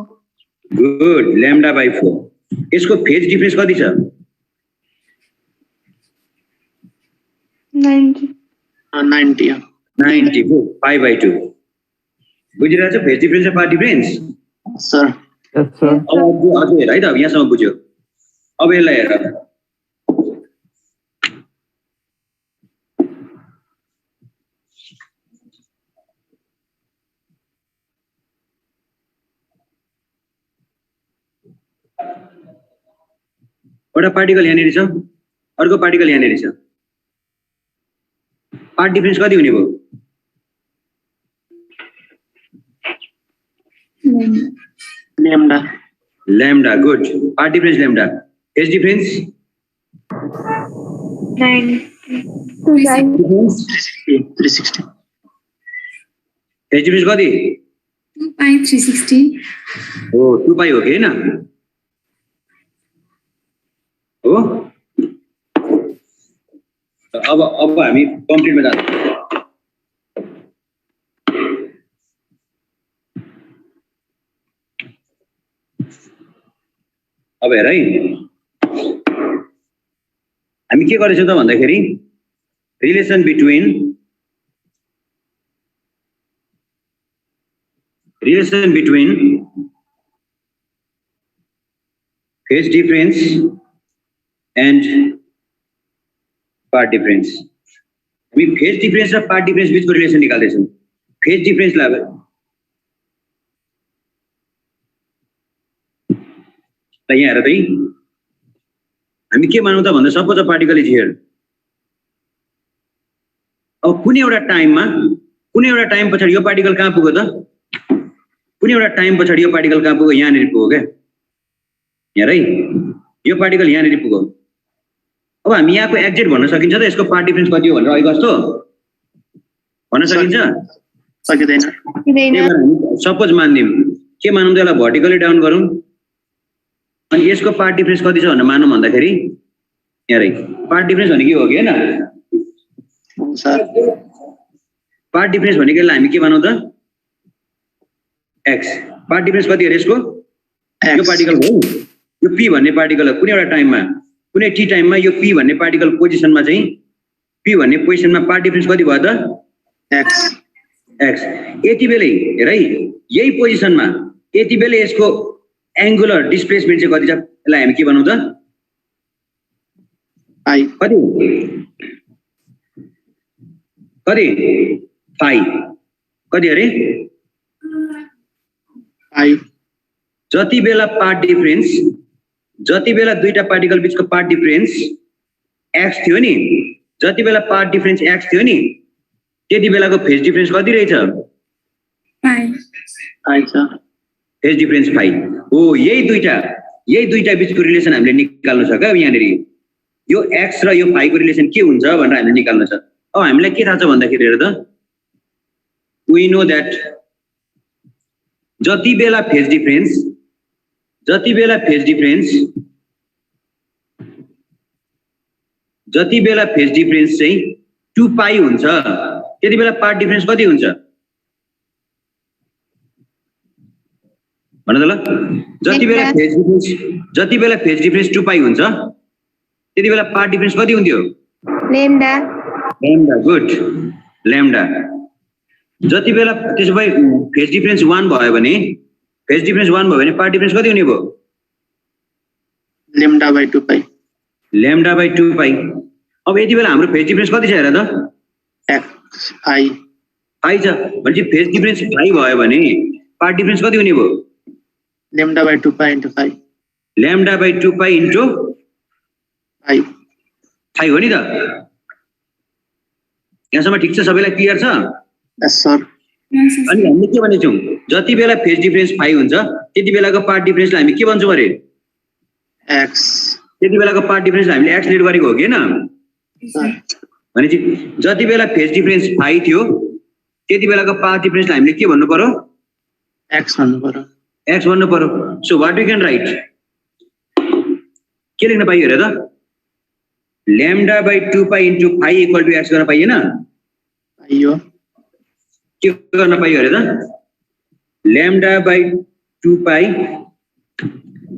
Good lambda by 4 यसको फेज डिफरेन्स कति छ 90. 90. 90 5/2 बुझिरहेछ फेज डिफरेन्स र path difference Sir. Yes, sir. अब अझै हेर है त अब यहाँसम्म बुझ्यो अब यसलाई हेर एउटा पार्टिकल यहाँनिर छ अर्को पार्टिकल यहाँनिर छ पाथ डिफरेन्स कति हुने भयो Lambda. Lambda good path difference lambda phase difference 360. Phase difference कति 2 pi 360. हो 2 पाई हो कि हैन हो अब हामी कम्प्लिटमा जान्छौँ अब हेर है हामी के गरेछौँ त भन्दाखेरि relation between phase difference and path difference हामी फेज डिफरेन्स र पाथ डिफरेन्स बिचको रिलेसन निकाल्दैछौँ फेज डिफरेन्सलाई यहाँ हेर त हामी के मानौँ त भन्दा suppose a particle is here अब कुनै एउटा टाइम पछाडि यो पार्टिकल कहाँ पुग्यो त कुनै एउटा टाइम पछाडि यो पार्टिकल कहाँ पुग्यो यहाँनिर पुग्यो क्या यहाँ है यो पार्टिकल यहाँनिर पुग्यो अब हामी यहाँको एक्जेक्ट भन्न सकिन्छ त यसको पाथ डिफरेन्स कति हो भनेर अहिले कस्तो भन्न सकिन्छ सकिँदैन सपोज मानिदिउँ के मानौँ त यसलाई भर्टिकली डाउन गरौँ अनि यसको पाथ डिफरेन्स कति छ भनेर मानौँ भन्दाखेरि यहाँ पाथ डिफरेन्स भनेको हो कि होइन पाथ डिफरेन्स भनेको यसलाई हामी के मानौँ त एक्स पाथ डिफरेन्स कति हो यसको यो पार्टिकल हो यो पी भन्ने पार्टिकल हो कुनै एउटा टाइममा कुनै टी टाइममा यो पी भन्ने पार्टिकल पोजिसनमा चाहिँ पी भन्ने पोजिसनमा पाथ डिफरेन्स कति भयो त एक्स यति बेलै हेर है यही पोजिसनमा यति बेलै यसको एङ्गुलर डिस्प्लेसमेन्ट चाहिँ कति छ यसलाई हामी के बनाउँछ कति फाइभ कति अरे जति बेला पाथ डिफरेन्स जति बेला दुईटा पार्टिकल बिचको पाथ डिफरेन्स एक्स थियो नि जति बेला पाथ डिफरेन्स एक्स थियो नि त्यति बेलाको फेज डिफरेन्स कति रहेछ फेज डिफरेन्स 5 हो यही दुईटा बिचको रिलेसन हामीले निकाल्नु छ क्या यहाँनिर यो एक्स र यो 5 को रिलेसन के हुन्छ भनेर हामीले निकाल्नु छ अब हामीलाई के थाहा छ भन्दाखेरि हेर त वी नो दैट जति बेला फेज डिफरेन्स चाहिँ 2 पाई हुन्छ त्यति बेला पाथ डिफरेन्स कति हुन्छ भन त ल जति बेला फेज डिफरेन्स 2 पाई हुन्छ त्यति बेला पाथ डिफरेन्स कति हुन्थ्यो Lambda. गुड ल्याम्डा जति बेला त्यसो भए फेज डिफरेन्स 1 भयो भने पार्ट डिफरेन्स कति हुने भयो? lambda by 2 pi lambda by 2 pi. अब यति बेला हाम्रो फेज डिफरेन्स कति छ हेर त? x I पाइ छ भनेपछि फेज डिफरेन्स 5 भयो भने पार्ट डिफरेन्स कति हुने भयो? lambda by 2 pi into 5 lambda by 2 pi into I 5 हो नि त? यहाँसम्म ठिक छ? सबैलाई क्लियर छ? yes sir अनि हामीले के भनेछौँ? जति बेला फेज डिफरेन्स 5 हुन्छ त्यति बेलाको पार्ट डिफरेन्सलाई हामी के भन्छौँ अरे? x त्यति बेलाको पार्ट डिफरेन्सलाई हामीले एक्स लेट गरेको हो कि हैन? भनेपछि जति बेला फेज डिफरेन्स 5 थियो त्यति बेलाको पार्ट डिफरेन्सलाई हामीले के भन्नु पर्यो? x भन्नु पर्यो एक्स भन्नु पर्यो. So what we can write? के लेख्न पाइयो हेर त? lambda by 2 pi into 5 equal to x गर्न पाइएन? पाइयो के गर्न पाइयो हेर त? lambda by 2 pi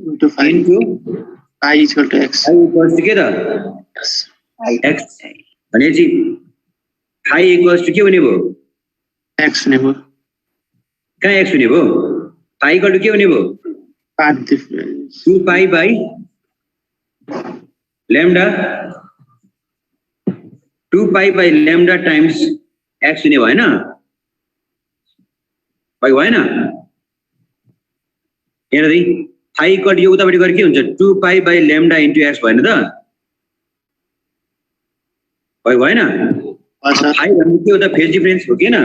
into 5 into I is equal to x I equals to के त? yes x भनेपछि 5 equals to के हुने भयो? x हुने भयो कहाँ x हुने भयो? 5 equal to के हुने भयो? Path difference 2 pi by lambda 2 pi by lambda times x हुने भएन? भएन? हेर त 5 equal to यो उतापट्टि गएर के हुन्छ? 2 pi by lambda into x भएन त? भएन? हजुर 5 भने के हो त? फेज डिफरेन्स हो कि हैन?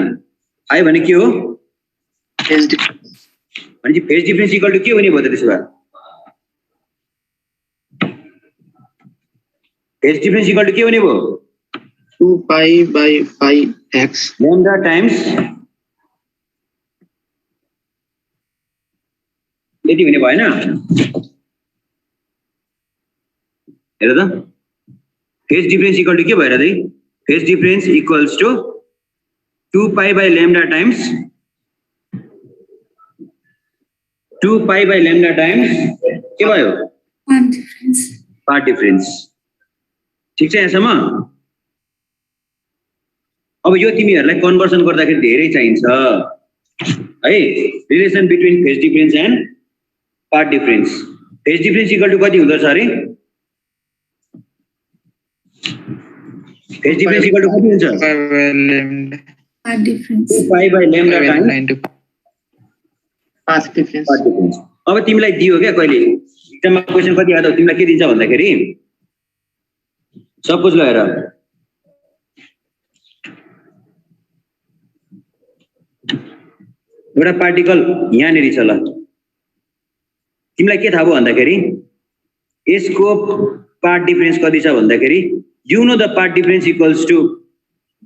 5 भने के हो? फेज डिफरेन्स भनेपछि फेज डिफरेन्स इक्वल टु के हुने भयो त त्यसो भए? फेज डिफरेन्स इक्वल टु के हुने भयो? 2 pi by 5x lambda times यति हुने भएन? हेर त फेज डिफरेन्स इक्वल टु के भएर चाहिँ phase difference equals to 2 pi by lambda times 2 pi by lambda times के भयो? Path difference. ठिक छ यहाँसम्म? अब यो तिमीहरूलाई कन्भर्सन गर्दाखेरि धेरै चाहिन्छ है. Relation between phase difference and path difference. Phase difference equal to कति हुँदछ अरे? फेज डिफरेन्स इक्वल टु कति हुन्छ? Part difference. 2 pi by lambda times part difference part difference. अब तिमीलाई दियो क्या कहिले एक्जाममा क्वेसन कति आउँदा तिमीलाई के दिन्छ भन्दाखेरि सपोज ल हेर एउटा पार्टिकल यहाँनिर छ ल तिमीलाई के थाहा भयो भन्दाखेरि यसको पार्ट डिफरेन्स कति छ भन्दाखेरि you know the path difference equals to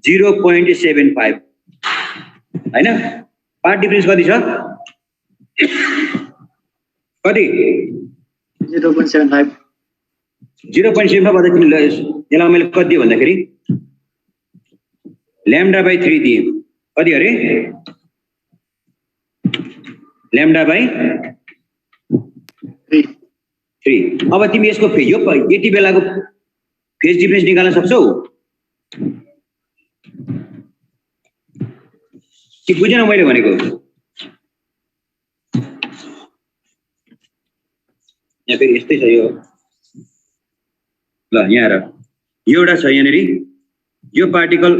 0.75 हैन? पार्ट डिफरेन्स कति छ? कति? 0.75 0.75 भन्दा तिमीलाई यसलाई मैले कति दिएँ भन्दाखेरि lambda by 3 दिएँ. कति अरे? lambda by 3. अब तिमी यसको यो यति बेलाको फेज डिफरेन्स निकाल्न सक्छौ? कि बुझेन मैले भनेको? यहाँ फेरि यस्तै छ यो ल यहाँ हेर यो एउटा छ यहाँनिर यो पार्टिकल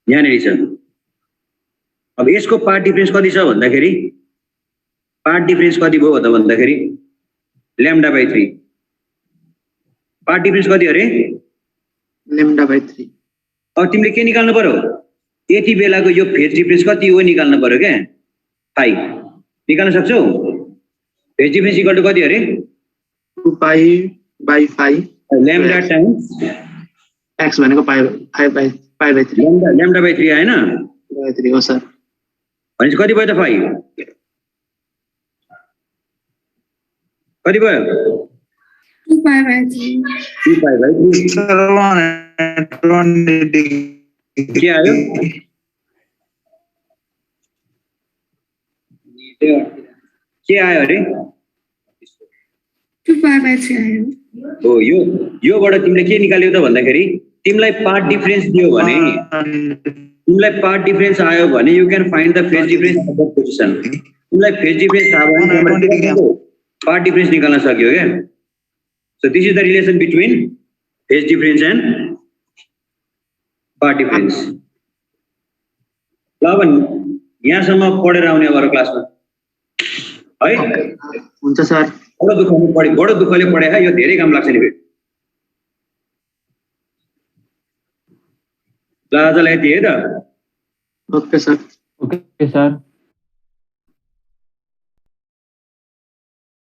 यहाँनिर छ. अब यसको पार्ट डिफरेन्स कति छ भन्दाखेरि पार्ट डिफरेन्स कति भयो त भन्दाखेरि lambda by 3. पार्ट डिफरेन्स कति अरे? lambda by 3 अब तिमीले के निकाल्नु पर्यो? यति बेलाको यो फेज डिफरेन्स कति हो निकाल्नु पर्यो क्या? 5 निकाल्न सक्छौ? फेज डिफरेन्स इक्वल टु कति अरे? 2 pi by 5 lambda times x भनेको pi by 3 lambda by 3 आएन? by 3 हो सर. भनेपछि कति भयो त 5? कति भयो? 2 pi by 3. 2 pi by 3 के आयो? के आयो अरे? 2 pi by 3 आयो. हो योबाट तिमीले के निकाल्यौ त भन्दाखेरि तिमीलाई पार्ट डिफरेन्स दियो भने तिमीलाई पार्ट डिफरेन्स आयो भने you can find the phase difference of the position. तिमीलाई फेज डिफरेन्स थाहा भयो भने पार्ट डिफरेन्स निकाल्न सक्यो क्या। So this is the relation between phase difference and path difference. ल अब यहाँसम्म पढेर आउने अरू क्लासमा है। हुन्छ सर। बडो दुःखले पढे यो धेरै काम लाग्छ नि फेरि। ल आजलाई यति है त। Okay sir. Okay, sir.